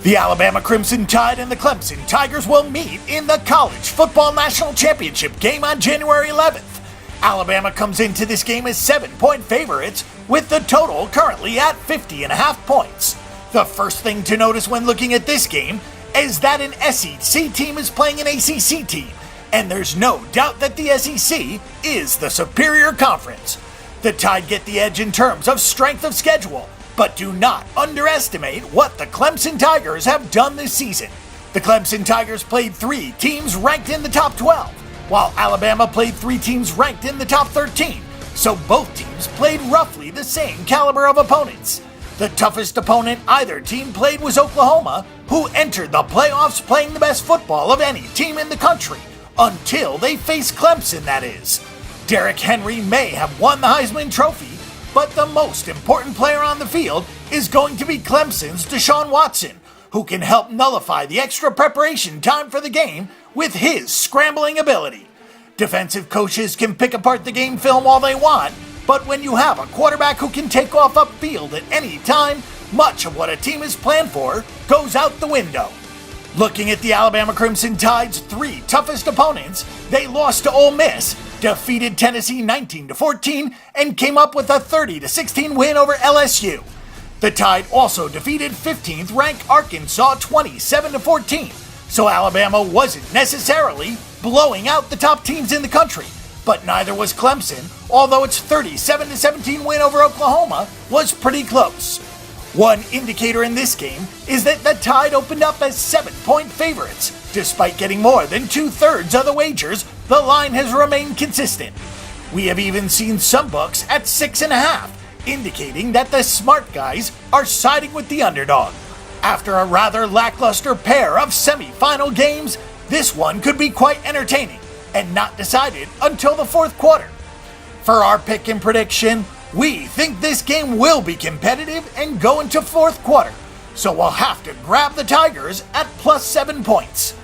The Alabama Crimson Tide and the Clemson Tigers will meet in the College Football National Championship game on January 11th. Alabama comes into this game as 7-point favorites, with the total currently at 50.5 points. The first thing to notice when looking at this game is that an SEC team is playing an ACC team, and there's no doubt that the SEC is the superior conference. The Tide get the edge in terms of strength of schedule, but do not underestimate what the Clemson Tigers have done this season. The Clemson Tigers played 3 teams ranked in the top 12, while Alabama played 3 teams ranked in the top 13, so both teams played roughly the same caliber of opponents. The toughest opponent either team played was Oklahoma, who entered the playoffs playing the best football of any team in the country, until they faced Clemson, that is. Derrick Henry may have won the Heisman Trophy, but the most important player on the field is going to be Clemson's Deshaun Watson, who can help nullify the extra preparation time for the game with his scrambling ability. Defensive coaches can pick apart the game film all they want, but when you have a quarterback who can take off upfield at any time, much of what a team is planned for goes out the window. Looking at the Alabama Crimson Tide's 3 toughest opponents, they lost to Ole Miss, defeated Tennessee 19-14, and came up with a 30-16 win over LSU. The Tide also defeated 15th ranked Arkansas 27-14, so Alabama wasn't necessarily blowing out the top teams in the country, but neither was Clemson, although its 37-17 win over Oklahoma was pretty close. One indicator in this game is that the Tide opened up as 7-point favorites. Despite getting more than 2/3 of the wagers, the line has remained consistent. We have even seen some books at 6.5, indicating that the smart guys are siding with the underdog. After a rather lackluster pair of semi-final games, this one could be quite entertaining and not decided until the 4th quarter. For our pick and prediction, we think this game will be competitive and go into 4th quarter, so we'll have to grab the Tigers at +7 points.